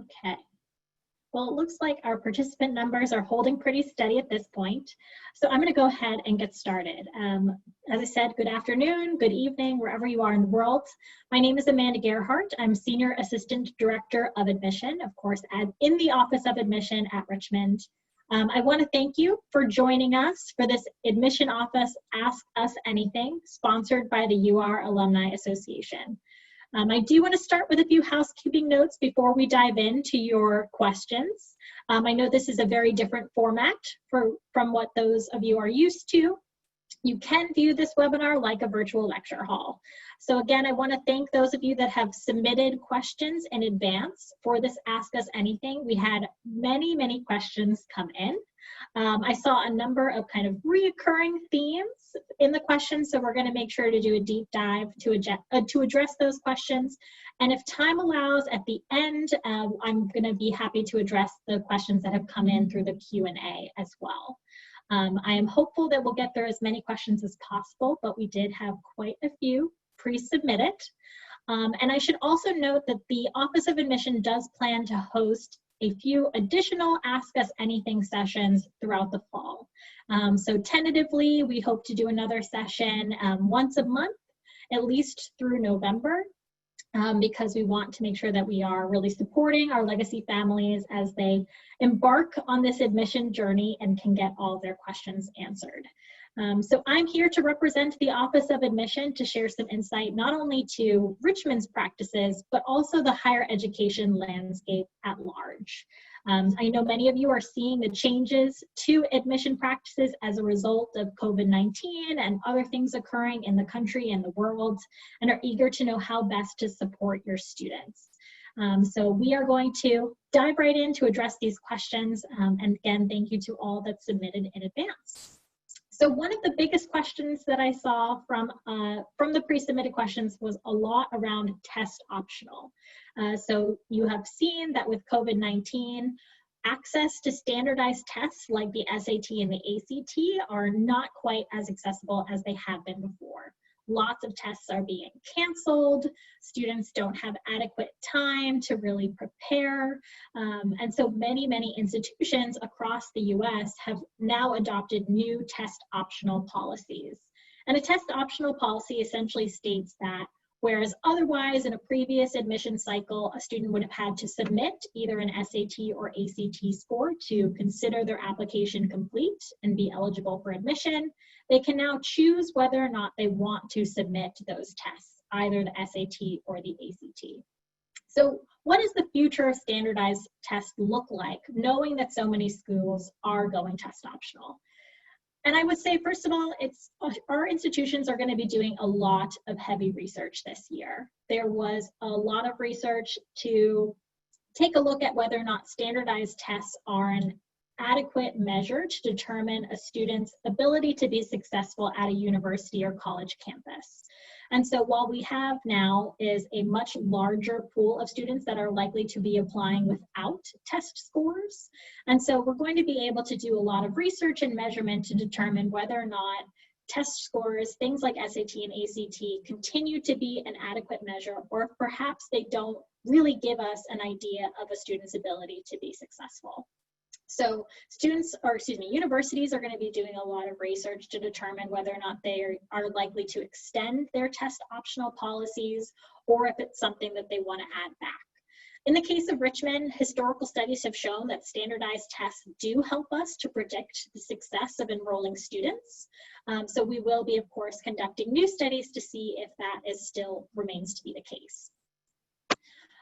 Okay. Well, it looks like our participant numbers are holding pretty steady at this point. So I'm going to go ahead and get started. As I said, good afternoon, good evening, wherever you are in the world. My name is Amanda Gearhart. I'm Senior Assistant Director of Admission, of course, in the Office of Admission at Richmond. I want to thank you for joining us for this Admission Office Ask Us Anything, sponsored by the UR Alumni Association. I do want to start with a few housekeeping notes before we dive into your questions. I know this is a very different format from what those of you are used to. You can view this webinar like a virtual lecture hall. So again, I want to thank those of you that have submitted questions in advance for this Ask Us Anything. We had many questions come in. I saw a number of kind of reoccurring themes in the questions, so we're going to make sure to do a deep dive to address those questions. And if time allows, at the end, I'm going to be happy to address the questions that have come in through the Q&A as well. I am hopeful that we'll get through as many questions as possible, but we did have quite a few pre-submitted. And I should also note that the Office of Admission does plan to host a few additional Ask Us Anything sessions throughout the fall. So tentatively, we hope to do another session once a month, at least through November, because we want to make sure that we are really supporting our legacy families as they embark on this admission journey and can get all their questions answered. So I'm here to represent the Office of Admission to share some insight not only to Richmond's practices, but also the higher education landscape at large. I know many of you are seeing the changes to admission practices as a result of COVID-19 and other things occurring in the country and the world, and are eager to know how best to support your students. So we are going to dive right in to address these questions. And again, thank you to all that submitted in advance. So one of the biggest questions that I saw from the pre-submitted questions was a lot around test optional. So you have seen that with COVID-19, access to standardized tests like the SAT and the ACT are not quite as accessible as they have been before. Lots of tests are being canceled. Students don't have adequate time to really prepare. And so many institutions across the US have now adopted new test optional policies. And a test optional policy essentially states that whereas otherwise in a previous admission cycle, a student would have had to submit either an SAT or ACT score to consider their application complete and be eligible for admission, they can now choose whether or not they want to submit those tests, either the SAT or the ACT. So what does the future of standardized tests look like, knowing that so many schools are going test optional? And I would say, first of all, our institutions are going to be doing a lot of heavy research this year. There was a lot of research to take a look at whether or not standardized tests are an adequate measure to determine a student's ability to be successful at a university or college campus. And so while we have now is a much larger pool of students that are likely to be applying without test scores. And so we're going to be able to do a lot of research and measurement to determine whether or not test scores, things like SAT and ACT, continue to be an adequate measure, or if perhaps they don't really give us an idea of a student's ability to be successful. So universities are going to be doing a lot of research to determine whether or not they are likely to extend their test optional policies, or if it's something that they want to add back. In the case of Richmond, historical studies have shown that standardized tests do help us to predict the success of enrolling students. So we will be, of course, conducting new studies to see if that still remains to be the case.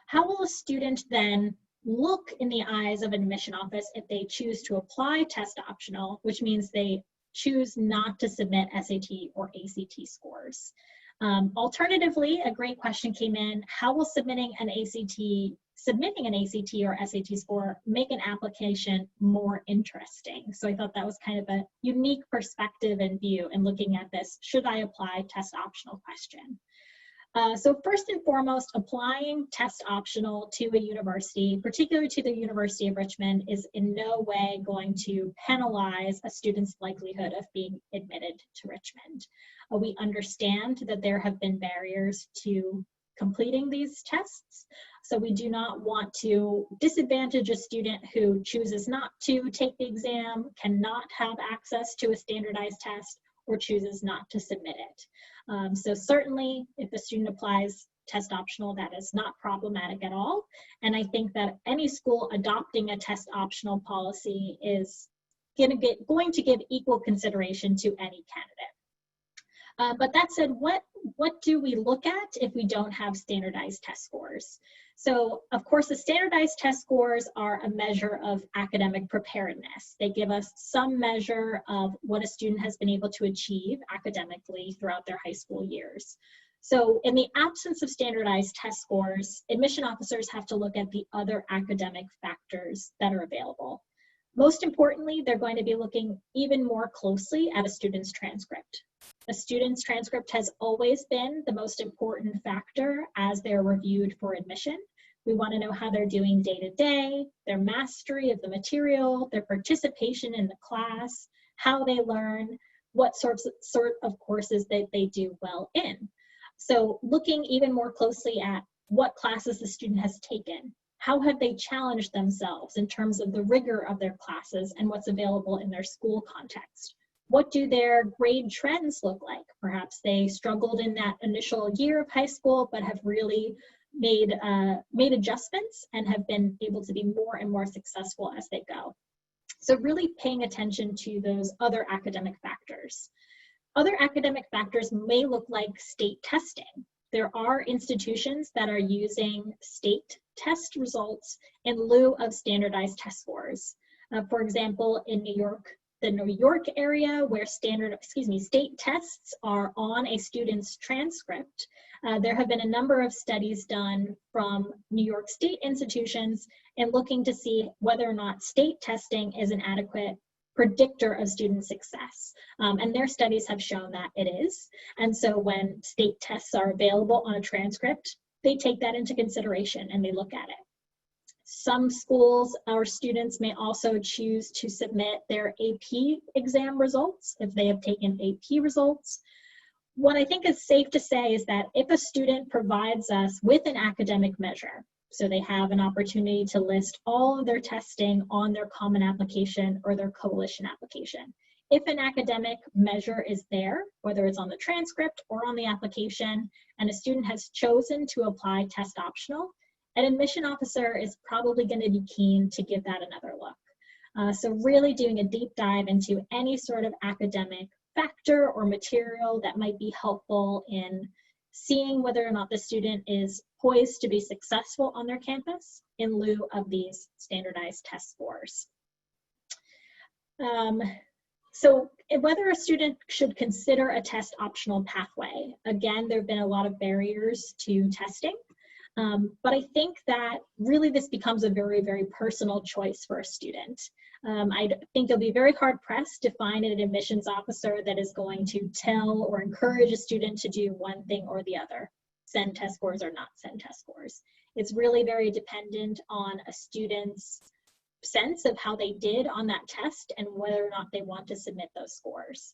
How will a student then look in the eyes of an admission office if they choose to apply test optional, which means they choose not to submit SAT or ACT scores? Alternatively, a great question came in: how will submitting an ACT or SAT score make an application more interesting? So I thought that was kind of a unique perspective and view in looking at this should I apply test optional question. So first and foremost, applying test optional to a university, particularly to the University of Richmond, is in no way going to penalize a student's likelihood of being admitted to Richmond. We understand that there have been barriers to completing these tests. So we do not want to disadvantage a student who chooses not to take the exam, cannot have access to a standardized test, or chooses not to submit it. So certainly if the student applies test optional, that is not problematic at all. And I think that any school adopting a test optional policy is going to give equal consideration to any candidate. But that said, what do we look at if we don't have standardized test scores? So of course, the standardized test scores are a measure of academic preparedness. They give us some measure of what a student has been able to achieve academically throughout their high school years. So in the absence of standardized test scores, admission officers have to look at the other academic factors that are available. Most importantly, they're going to be looking even more closely at a student's transcript. A student's transcript has always been the most important factor as they're reviewed for admission. We want to know how they're doing day to day, their mastery of the material, their participation in the class, how they learn, what sort of courses that they do well in. So looking even more closely at what classes the student has taken, how have they challenged themselves in terms of the rigor of their classes and what's available in their school context? What do their grade trends look like? Perhaps they struggled in that initial year of high school, but have really made adjustments and have been able to be more and more successful as they go. So really paying attention to those other academic factors. Other academic factors may look like state testing. There are institutions that are using state test results in lieu of standardized test scores. For example, in New York, the New York area where state tests are on a student's transcript, there have been a number of studies done from New York State institutions in looking to see whether or not state testing is an adequate predictor of student success. And their studies have shown that it is. And so when state tests are available on a transcript, they take that into consideration and they look at it. Some schools or students may also choose to submit their AP exam results if they have taken AP results. What I think is safe to say is that if a student provides us with an academic measure, so they have an opportunity to list all of their testing on their common application or their coalition application. If an academic measure is there, whether it's on the transcript or on the application, and a student has chosen to apply test optional, an admission officer is probably going to be keen to give that another look. So really doing a deep dive into any sort of academic factor or material that might be helpful in seeing whether or not the student is poised to be successful on their campus in lieu of these standardized test scores. So whether a student should consider a test optional pathway, again, there have been a lot of barriers to testing. But I think that really this becomes a very, very personal choice for a student. I think you'll be very hard pressed to find an admissions officer that is going to tell or encourage a student to do one thing or the other, send test scores or not send test scores. It's really very dependent on a student's sense of how they did on that test and whether or not they want to submit those scores.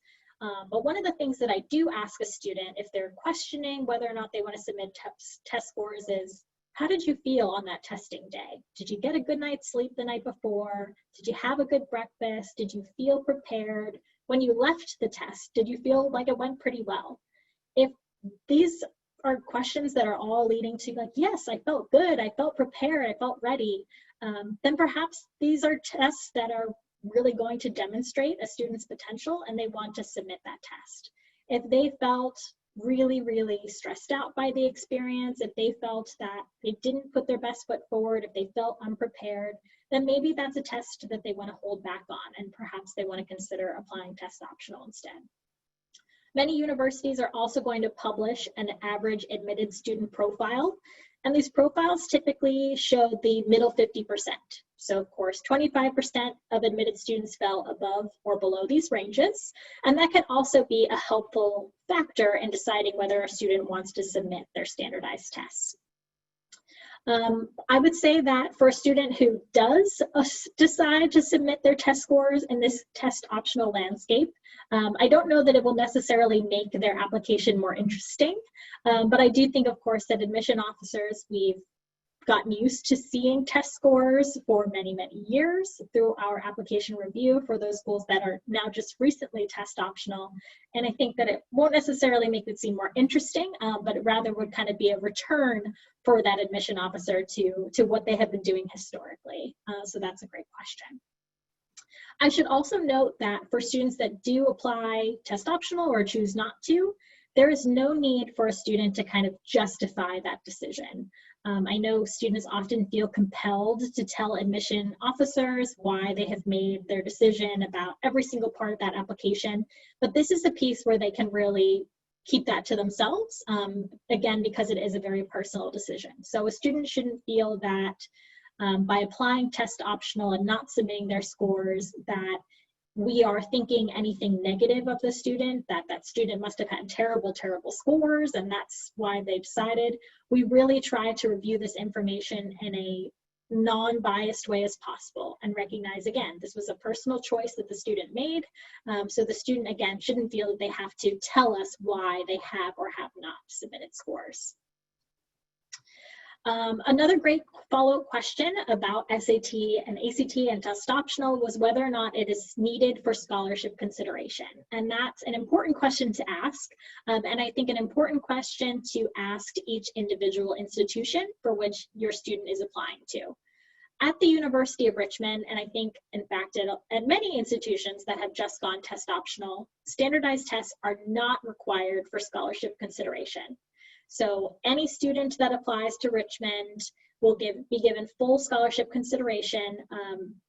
But one of the things that I do ask a student if they're questioning whether or not they want to submit test scores is, how did you feel on that testing day? Did you get a good night's sleep the night before? Did you have a good breakfast? Did you feel prepared? When you left the test, did you feel like it went pretty well? If these are questions that are all leading to like, yes, I felt good, I felt prepared, I felt ready, then perhaps these are tests that are really going to demonstrate a student's potential and they want to submit that test. If they felt really, really stressed out by the experience, if they felt that they didn't put their best foot forward, if they felt unprepared, then maybe that's a test that they want to hold back on and perhaps they want to consider applying test optional instead. Many universities are also going to publish an average admitted student profile, and these profiles typically show the middle 50%. So of course, 25% of admitted students fell above or below these ranges, and that can also be a helpful factor in deciding whether a student wants to submit their standardized tests. I would say that for a student who does decide to submit their test scores in this test optional landscape, I don't know that it will necessarily make their application more interesting, but I do think, of course, that admission officers, we've gotten used to seeing test scores for many, many years through our application review for those schools that are now just recently test optional. And I think that it won't necessarily make it seem more interesting, but it rather would kind of be a return for that admission officer to what they have been doing historically. So that's a great question. I should also note that for students that do apply test optional or choose not to, there is no need for a student to kind of justify that decision. I know students often feel compelled to tell admission officers why they have made their decision about every single part of that application, but this is a piece where they can really keep that to themselves, again, because it is a very personal decision. So a student shouldn't feel that by applying test optional and not submitting their scores that we are thinking anything negative of the student, that that student must have had terrible, terrible scores and that's why they decided. We really try to review this information in a non-biased way as possible and recognize, again, this was a personal choice that the student made. So the student, again, shouldn't feel that they have to tell us why they have or have not submitted scores. Another great follow-up question about SAT and ACT and test optional was whether or not it is needed for scholarship consideration. And that's an important question to ask. And I think an important question to ask to each individual institution for which your student is applying to. At the University of Richmond, and I think in fact at many institutions that have just gone test optional, standardized tests are not required for scholarship consideration. So any student that applies to Richmond will be given full scholarship consideration,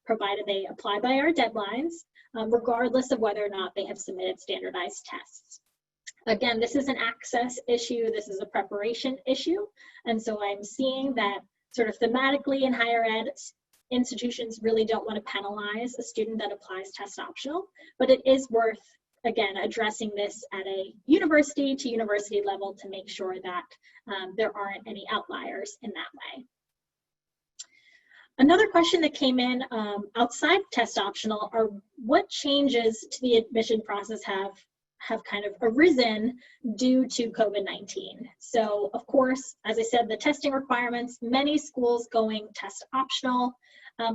provided they apply by our deadlines, regardless of whether or not they have submitted standardized tests. Again, this is an access issue, this is a preparation issue, and so I'm seeing that sort of thematically in higher ed, institutions really don't want to penalize a student that applies test optional, but it is worth, again, addressing this at a university to university level to make sure that there aren't any outliers in that way. Another question that came in outside test optional are what changes to the admission process have kind of arisen due to COVID-19. So of course, as I said, the testing requirements, many schools going test optional,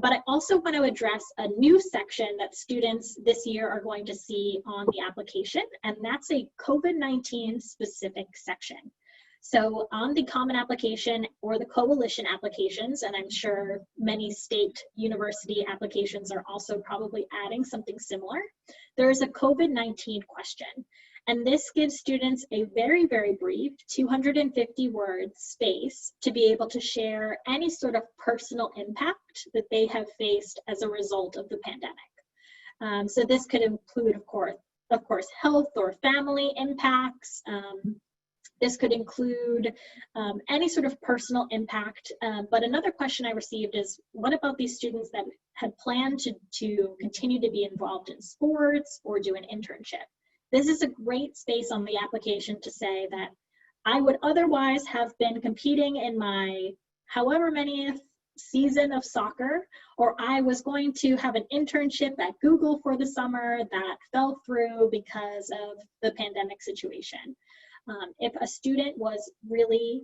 but I also want to address a new section that students this year are going to see on the application, and that's a COVID-19 specific section. So on the common application or the coalition applications, and I'm sure many state university applications are also probably adding something similar, there is a COVID-19 question. And this gives students a very, very brief 250 word space to be able to share any sort of personal impact that they have faced as a result of the pandemic. So this could include, of course, health or family impacts. This could include any sort of personal impact. But another question I received is, what about these students that had planned to continue to be involved in sports or do an internship? This is a great space on the application to say that I would otherwise have been competing in my however many season of soccer, or I was going to have an internship at Google for the summer that fell through because of the pandemic situation. If a student was really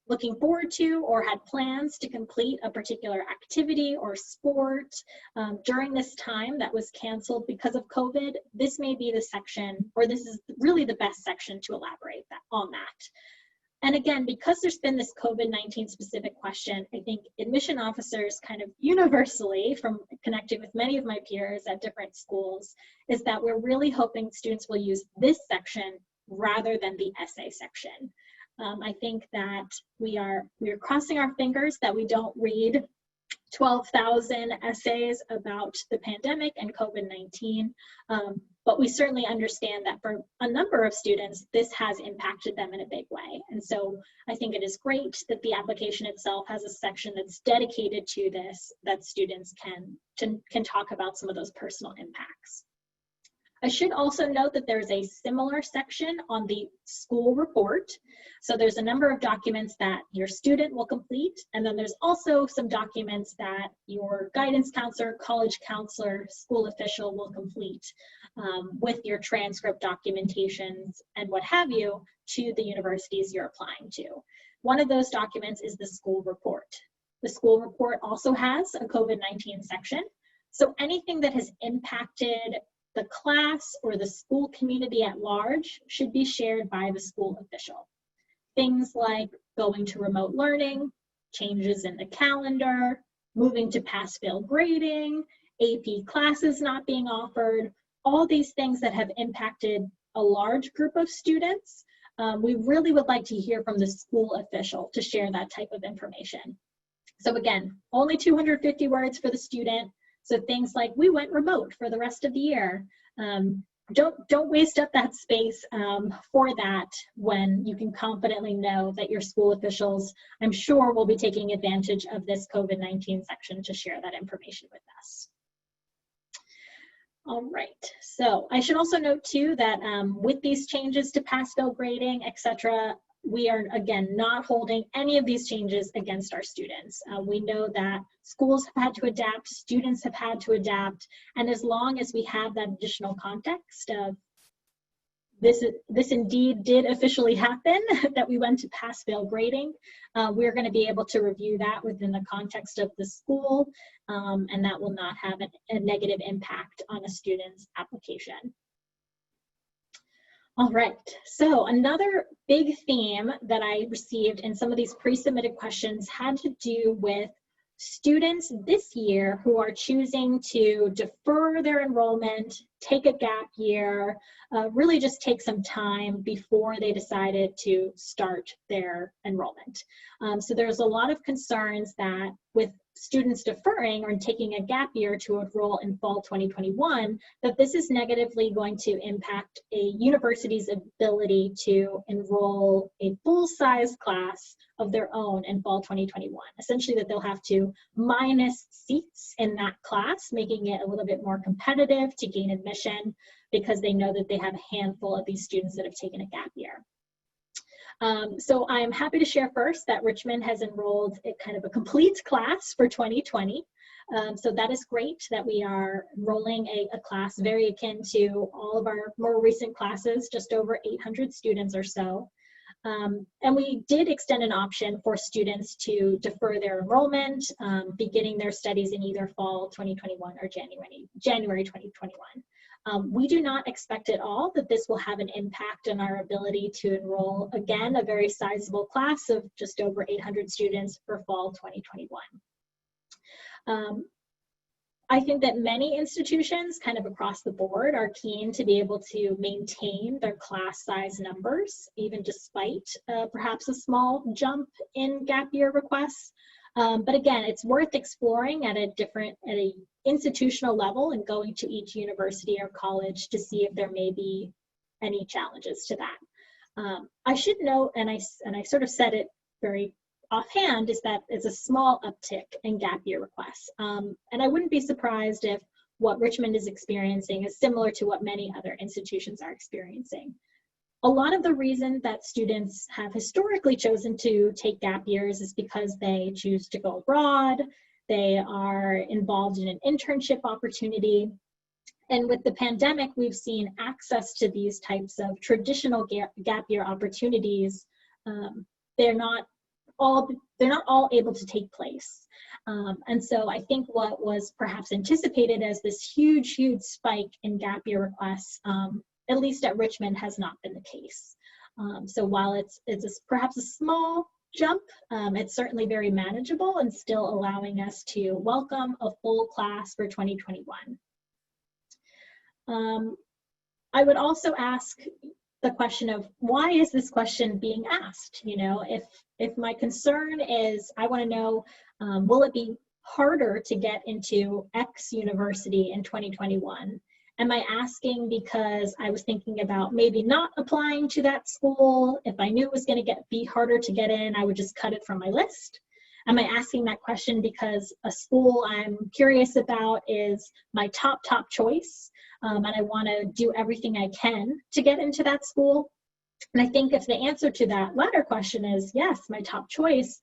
looking forward to or had plans to complete a particular activity or sport during this time that was canceled because of COVID, this may be the section, or this is really the best section to elaborate on that. And again, because there's been this COVID-19 specific question, I think admission officers kind of universally, from connecting with many of my peers at different schools, is that we're really hoping students will use this section rather than the essay section. I think that we are crossing our fingers that we don't read 12,000 essays about the pandemic and COVID-19, but we certainly understand that for a number of students, this has impacted them in a big way. And so I think it is great that the application itself has a section that's dedicated to this, that students can talk about some of those personal impacts. I should also note that there's a similar section on the school report. So there's a number of documents that your student will complete, and then there's also some documents that your guidance counselor, college counselor, school official will complete with your transcript documentations and what have you to the universities you're applying to. One of those documents is the school report. The school report also has a COVID-19 section. So anything that has impacted the class or the school community at large should be shared by the school official. Things like going to remote learning, changes in the calendar, moving to pass-fail grading, AP classes not being offered, all these things that have impacted a large group of students. We really would like to hear from the school official to share that type of information. So again, only 250 words for the student. So things like, we went remote for the rest of the year. Don't waste up that space for that when you can confidently know that your school officials, I'm sure, will be taking advantage of this COVID-19 section to share that information with us. All right, so I should also note too that with these changes to pass-fail grading, etc., we are, again, not holding any of these changes against our students. We know that schools have had to adapt, students have had to adapt, and as long as we have that additional context of this indeed did officially happen, that we went to pass-fail grading, we're going to be able to review that within the context of the school, and that will not have a negative impact on a student's application. All right, so another big theme that I received in some of these pre-submitted questions had to do with students this year who are choosing to defer their enrollment, take a gap year, really just take some time before they decided to start their enrollment. So there's a lot of concerns that with students deferring or taking a gap year to enroll in fall 2021, that this is negatively going to impact a university's ability to enroll a full-size class of their own in fall 2021. Essentially that they'll have to minus seats in that class, making it a little bit more competitive to gain admission because they know that they have a handful of these students that have taken a gap year. So I'm happy to share first that Richmond has enrolled a kind of a complete class for 2020. So that is great that we are enrolling a class very akin to all of our more recent classes, just over 800 students or so. And we did extend an option for students to defer their enrollment, beginning their studies in either fall 2021 or January 2021. We do not expect at all that this will have an impact on our ability to enroll, again, a very sizable class of just over 800 students for fall 2021. I think that many institutions kind of across the board are keen to be able to maintain their class size numbers, even despite perhaps a small jump in gap year requests. But again, it's worth exploring at a institutional level and going to each university or college to see if there may be any challenges to that. I should note, and I sort of said it very offhand, is that it's a small uptick in gap year requests. And I wouldn't be surprised if what Richmond is experiencing is similar to what many other institutions are experiencing. A lot of the reason that students have historically chosen to take gap years is because they choose to go abroad, they are involved in an internship opportunity. And with the pandemic, we've seen access to these types of traditional gap year opportunities. They're not all able to take place. And so I think what was perhaps anticipated as this huge spike in gap year requests, at least at Richmond, has not been the case. So while it's perhaps a small jump, it's certainly very manageable and still allowing us to welcome a full class for 2021. I would also ask the question of, why is this question being asked? You know, if my concern is, I want to know, will it be harder to get into X university in 2021? Am I asking because I was thinking about maybe not applying to that school? If I knew it was going to be harder to get in, I would just cut it from my list. Am I asking that question because a school I'm curious about is my top choice, and I want to do everything I can to get into that school? And I think if the answer to that latter question is yes, my top choice,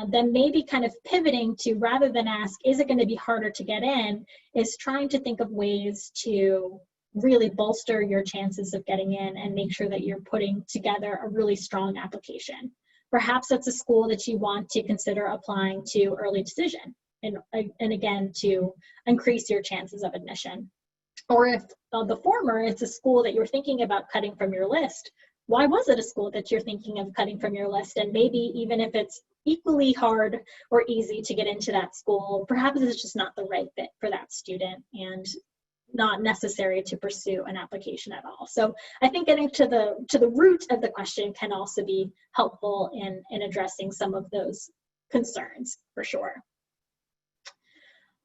then maybe kind of pivoting to, rather than ask, is it going to be harder to get in, is trying to think of ways to really bolster your chances of getting in and make sure that you're putting together a really strong application. Perhaps it's a school that you want to consider applying to early decision, and again, to increase your chances of admission. Or if the former, it's a school that you're thinking about cutting from your list. Why was it a school that you're thinking of cutting from your list? And maybe even if it's equally hard or easy to get into that school, perhaps it's just not the right fit for that student and not necessary to pursue an application at all. So I think getting to the root of the question can also be helpful in addressing some of those concerns, for sure.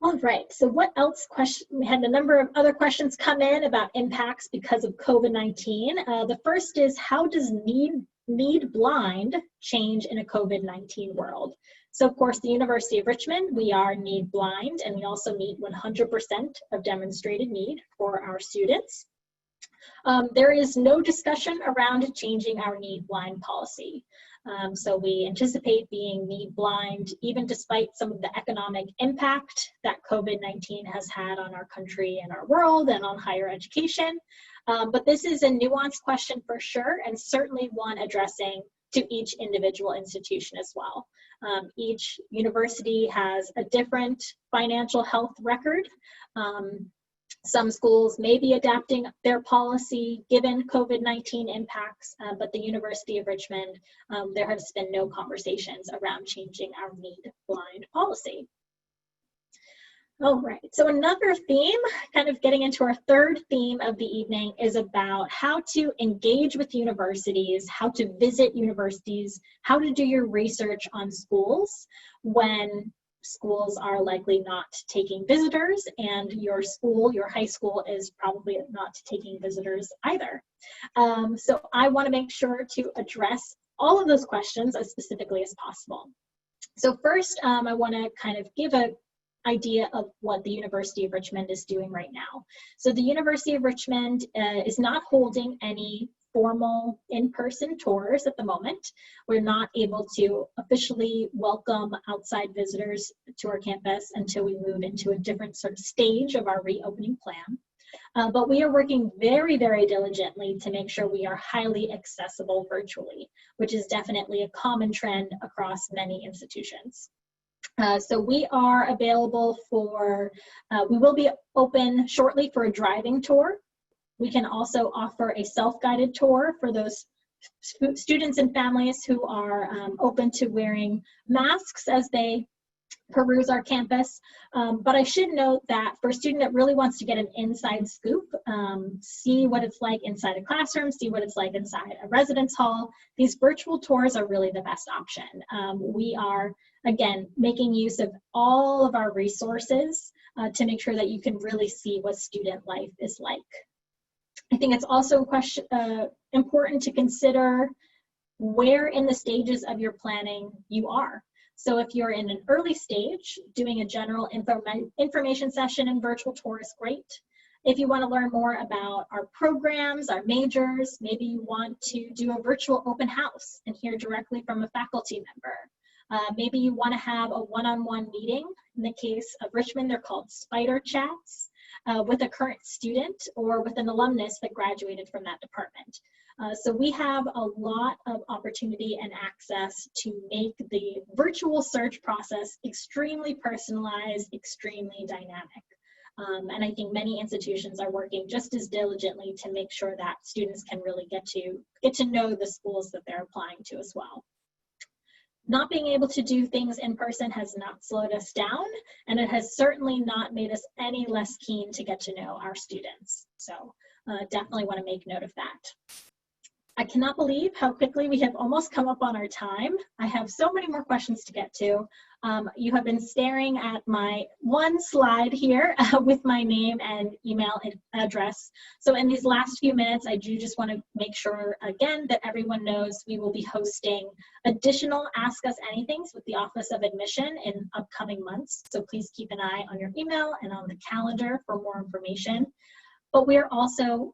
All right, so what else? We had a number of other questions come in about impacts because of COVID-19. The first is, how does need blind change in a COVID-19 world? So of course, the University of Richmond, we are need blind, and we also meet 100% of demonstrated need for our students. There is no discussion around changing our need blind policy. So we anticipate being need blind, even despite some of the economic impact that COVID-19 has had on our country and our world and on higher education. But this is a nuanced question for sure, and certainly one addressing to each individual institution as well. Each university has a different financial health record. Some schools may be adapting their policy given COVID-19 impacts, but the University of Richmond, there has been no conversations around changing our need blind policy. All right, so another theme, kind of getting into our third theme of the evening, is about how to engage with universities, how to visit universities, how to do your research on schools when schools are likely not taking visitors, and your school, your high school, is probably not taking visitors either. So I want to make sure to address all of those questions as specifically as possible. So first, I want to kind of give an idea of what the University of Richmond is doing right now. So the University of Richmond is not holding any formal in-person tours at the moment. We're not able to officially welcome outside visitors to our campus until we move into a different sort of stage of our reopening plan. But we are working very, very diligently to make sure we are highly accessible virtually, which is definitely a common trend across many institutions. So we are available for, we will be open shortly for a driving tour. We can also offer a self-guided tour for those students and families who are open to wearing masks as they peruse our campus. But I should note that for a student that really wants to get an inside scoop, see what it's like inside a classroom, see what it's like inside a residence hall, these virtual tours are really the best option. We are, again, making use of all of our resources to make sure that you can really see what student life is like. I think it's also important to consider where in the stages of your planning you are. So if you're in an early stage, doing a general information session and virtual tour is great. If you want to learn more about our programs, our majors, maybe you want to do a virtual open house and hear directly from a faculty member. Maybe you want to have a one-on-one meeting. In the case of Richmond, they're called spider chats with a current student or with an alumnus that graduated from that department. So we have a lot of opportunity and access to make the virtual search process extremely personalized, extremely dynamic. And I think many institutions are working just as diligently to make sure that students can really get to know the schools that they're applying to as well. Not being able to do things in person has not slowed us down, and it has certainly not made us any less keen to get to know our students. So definitely want to make note of that. I cannot believe how quickly we have almost come up on our time. I have so many more questions to get to. You have been staring at my one slide here with my name and email address. So in these last few minutes, I do just want to make sure, again, that everyone knows we will be hosting additional Ask Us Anythings with the Office of Admission in upcoming months. So please keep an eye on your email and on the calendar for more information. But we are also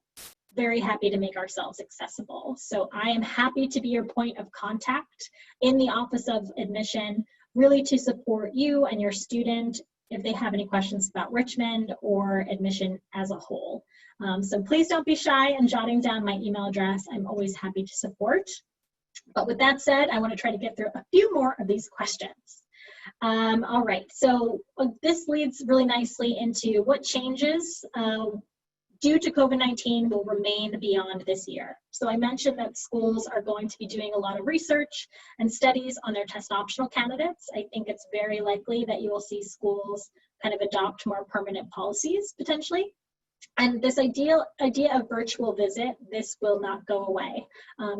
very happy to make ourselves accessible. So I am happy to be your point of contact in the Office of Admission, really to support you and your student if they have any questions about Richmond or admission as a whole. So please don't be shy in jotting down my email address. I'm always happy to support. But with that said, I want to try to get through a few more of these questions. All right, so this leads really nicely into what changes due to COVID-19 will remain beyond this year. So I mentioned that schools are going to be doing a lot of research and studies on their test optional candidates. I think it's very likely that you will see schools kind of adopt more permanent policies potentially. And this idea of virtual visit, this will not go away.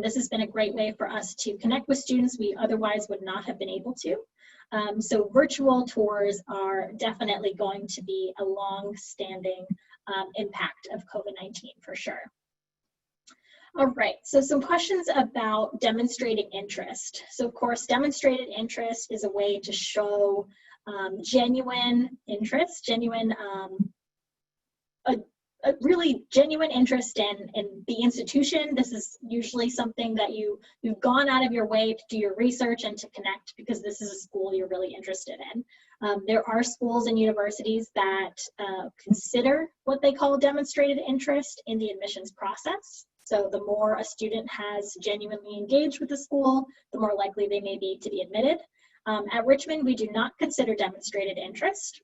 This has been a great way for us to connect with students we otherwise would not have been able to. So virtual tours are definitely going to be a long-standing impact of COVID-19 for sure. All right, so some questions about demonstrating interest. So of course, demonstrated interest is a way to show genuine interest, a really genuine interest in the institution. This is usually something that you've gone out of your way to do your research and to connect because this is a school you're really interested in. There are schools and universities that consider what they call demonstrated interest in the admissions process. So the more a student has genuinely engaged with the school, the more likely they may be to be admitted. At Richmond, we do not consider demonstrated interest.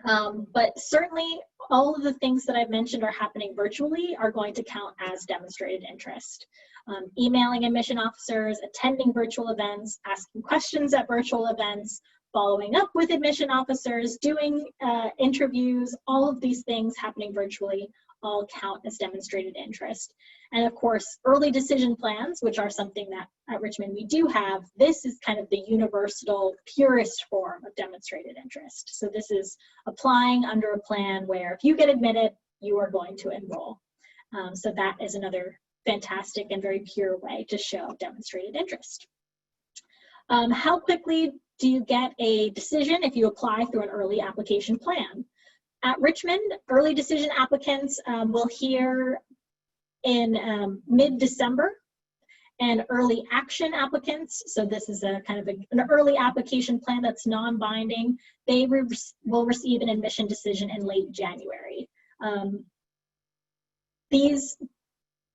But certainly all of the things that I've mentioned are happening virtually are going to count as demonstrated interest. Emailing admission officers, attending virtual events, asking questions at virtual events, following up with admission officers, doing interviews, all of these things happening virtually all count as demonstrated interest. And of course, early decision plans, which are something that at Richmond we do have, this is kind of the universal, purest form of demonstrated interest. So this is applying under a plan where if you get admitted, you are going to enroll. So that is another fantastic and very pure way to show demonstrated interest. How quickly do you get a decision if you apply through an early application plan? At Richmond, early decision applicants will hear in mid-December, and early action applicants, so this is a kind of an early application plan that's non-binding, they will receive an admission decision in late January.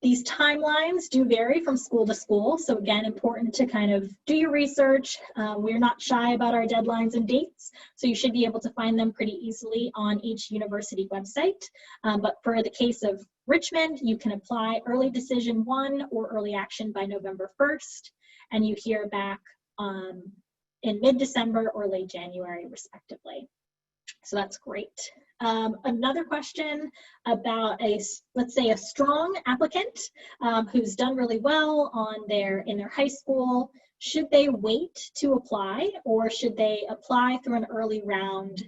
These timelines do vary from school to school, so again, important to kind of do your research. We're not shy about our deadlines and dates, so you should be able to find them pretty easily on each university website. But for the case of Richmond, you can apply early decision 1 or early action by November 1st, and you hear back in mid-December or late January, respectively. So that's great. Another question about let's say a strong applicant who's done really well in their high school. Should they wait to apply, or should they apply through an early round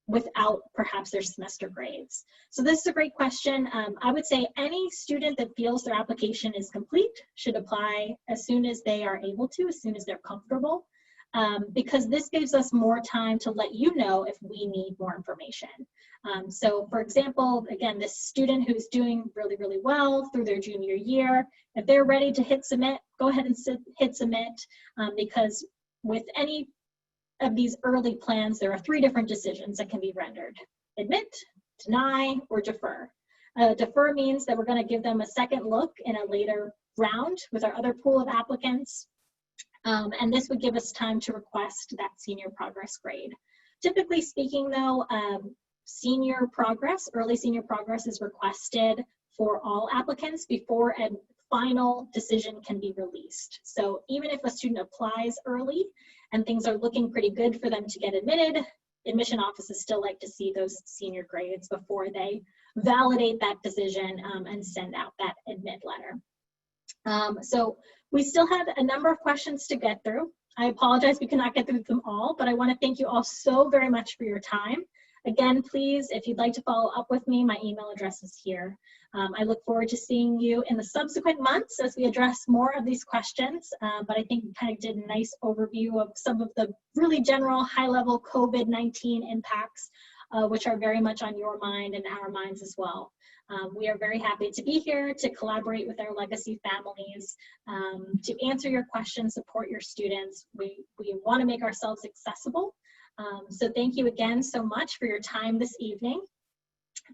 without perhaps their semester grades? So this is a great question. I would say any student that feels their application is complete should apply as soon as they are able to, as soon as they're comfortable. Because this gives us more time to let you know if we need more information. So for example, again, this student who's doing really, really well through their junior year, if they're ready to hit submit, go ahead and hit submit, because with any of these early plans, there are 3 different decisions that can be rendered: admit, deny, or defer. Defer means that we're going to give them a second look in a later round with our other pool of applicants. And this would give us time to request that senior progress grade. Typically speaking though, early senior progress is requested for all applicants before a final decision can be released. So even if a student applies early and things are looking pretty good for them to get admitted, admission offices still like to see those senior grades before they validate that decision and send out that admit letter. So we still have a number of questions to get through. I apologize we cannot get through them all, but I want to thank you all so very much for your time. Again, please, if you'd like to follow up with me, my email address is here. I look forward to seeing you in the subsequent months as we address more of these questions, but I think we kind of did a nice overview of some of the really general high-level COVID-19 impacts, which are very much on your mind and our minds as well. We are very happy to be here to collaborate with our legacy families, to answer your questions, support your students. We want to make ourselves accessible. So thank you again so much for your time this evening.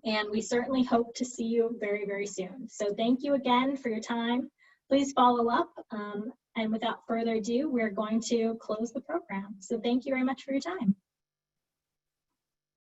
And we certainly hope to see you very, very soon. So thank you again for your time. please follow up. And without further ado, we're going to close the program. So thank you very much for your time.